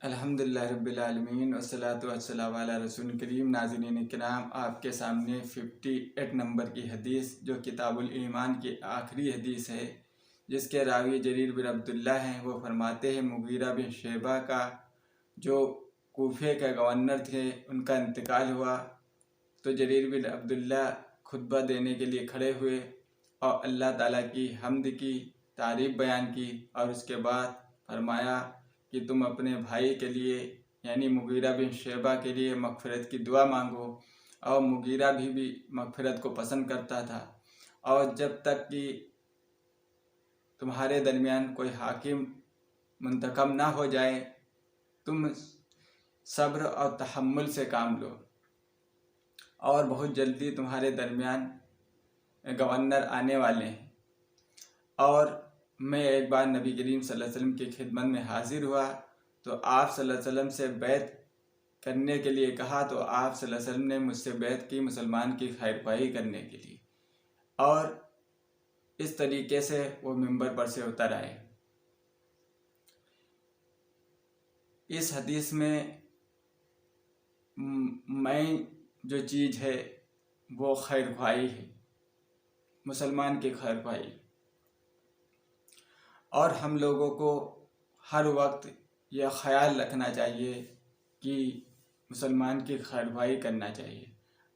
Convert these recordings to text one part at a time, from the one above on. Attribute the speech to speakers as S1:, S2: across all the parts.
S1: الحمدللہ رب العالمین والصلاۃ والسلام علی رسول کریم۔ ناظرین کرام، آپ کے سامنے 58 نمبر کی حدیث جو کتاب الایمان کی آخری حدیث ہے، جس کے راوی جریر بن عبداللہ ہیں۔ وہ فرماتے ہیں مغیرہ بن شعبہ کا جو کوفے کے گورنر تھے، ان کا انتقال ہوا تو جریر بن عبداللہ خطبہ دینے کے لیے کھڑے ہوئے اور اللہ تعالیٰ کی حمد کی، تعریف بیان کی، اور اس کے بعد فرمایا کہ تم اپنے بھائی کے لیے یعنی مغیرہ بن شعبہ کے لیے مغفرت کی دعا مانگو۔ اور مغیرہ بھی مغفرت کو پسند کرتا تھا، اور جب تک کہ تمہارے درمیان کوئی حاکم منتخب نہ ہو جائے تم صبر اور تحمل سے کام لو، اور بہت جلدی تمہارے درمیان گورنر آنے والے ہیں۔ اور میں ایک بار نبی کریم صلی اللہ علیہ وسلم کی خدمت میں حاضر ہوا تو آپ صلی اللہ علیہ وسلم سے بیعت کرنے کے لیے کہا، تو آپ صلی اللہ علیہ وسلم نے مجھ سے بیعت کی مسلمان کی خیر خواہی کرنے کے لیے، اور اس طریقے سے وہ منبر پر سے اتر آئے۔ اس حدیث میں جو چیز ہے وہ خیر خواہی ہے، مسلمان کی خیر خواہی، اور ہم لوگوں کو ہر وقت یہ خیال رکھنا چاہیے کہ مسلمان کی خیر خواہی کرنا چاہیے۔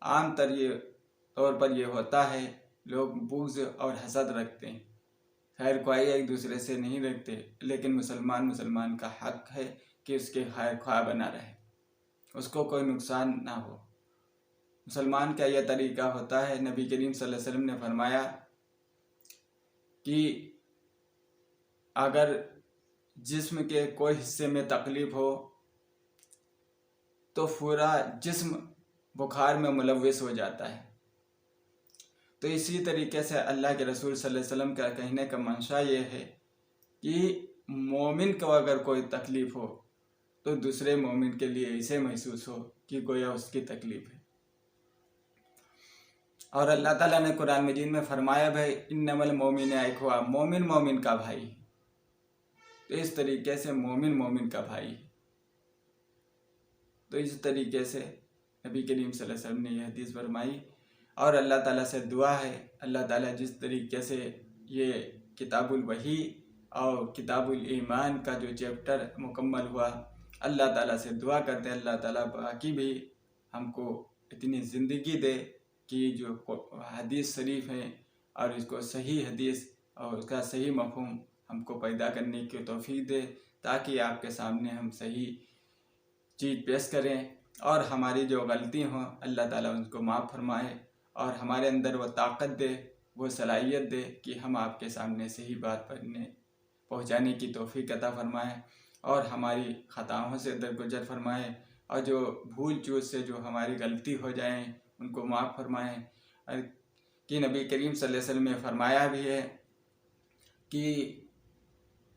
S1: عام طور پر یہ ہوتا ہے، لوگ بغض اور حسد رکھتے ہیں، خیر خواہی ایک دوسرے سے نہیں رکھتے، لیکن مسلمان کا حق ہے کہ اس کے خیر خواہ بنا رہے، اس کو کوئی نقصان نہ ہو۔ مسلمان کا یہ طریقہ ہوتا ہے، نبی کریم صلی اللہ علیہ وسلم نے فرمایا کہ اگر جسم کے کوئی حصے میں تکلیف ہو تو پورا جسم بخار میں ملوث ہو جاتا ہے۔ تو اسی طریقے سے اللہ کے رسول صلی اللہ علیہ وسلم کا کہنے کا منشا یہ ہے کہ مومن کو اگر کوئی تکلیف ہو تو دوسرے مومن کے لیے اسے محسوس ہو کہ گویا اس کی تکلیف ہے۔ اور اللہ تعالیٰ نے قرآن مجید میں فرمایا بھائی انما المؤمنون اخوہ، مومن کا بھائی، تو اس طریقے سے مومن کا بھائی، تو اس طریقے سے نبی کریم صلی اللہ علیہ وسلم نے یہ حدیث فرمائی۔ اور اللہ تعالیٰ سے دعا ہے، اللہ تعالیٰ جس طریقے سے یہ کتاب الوحی اور کتاب الایمان کا جو چیپٹر مکمل ہوا، اللہ تعالیٰ سے دعا کرتے ہیں اللہ تعالیٰ باقی بھی ہم کو اتنی زندگی دے کہ جو حدیث شریف ہیں اور اس کو صحیح حدیث اور اس کا صحیح مفہوم ہم کو پیدا کرنے کی توفیق دے، تاکہ آپ کے سامنے ہم صحیح چیز پیش کریں، اور ہماری جو غلطی ہوں اللہ تعالیٰ ان کو معاف فرمائے، اور ہمارے اندر وہ طاقت دے، وہ صلاحیت دے کہ ہم آپ کے سامنے صحیح بات پہنچانے کی توفیق عطا فرمائے، اور ہماری خطاؤں سے درگزر فرمائے، اور جو بھول چوک سے جو ہماری غلطی ہو جائیں ان کو معاف فرمائیں۔ کہ نبی کریم صلی اللہ علیہ وسلم نے فرمایا بھی ہے کہ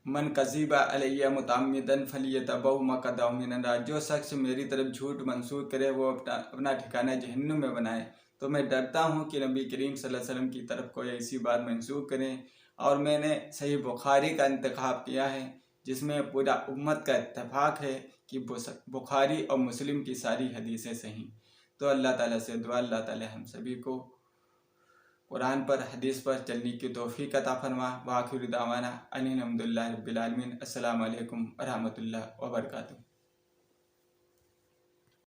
S1: من کذب علیہ متعمدا فلیتبوأ مقعدہ من النار، جو شخص میری طرف جھوٹ منسوب کرے وہ اپنا ٹھکانہ جہنم میں بنائے۔ تو میں ڈرتا ہوں کہ نبی کریم صلی اللہ علیہ وسلم کی طرف کوئی ایسی بات منسوب کریں، اور میں نے صحیح بخاری کا انتخاب کیا ہے جس میں پورا امت کا اتفاق ہے کہ بخاری اور مسلم کی ساری حدیثیں صحیح۔ تو اللہ تعالیٰ سے دعا، اللہ تعالیٰ ہم سبھی کو قرآن پر، حدیث پر چلنے کی توفیق عطا فرما۔ وآخر دعوانا ان الحمدللہ رب العالمین۔ السلام علیکم ورحمۃ اللہ وبرکاتہ۔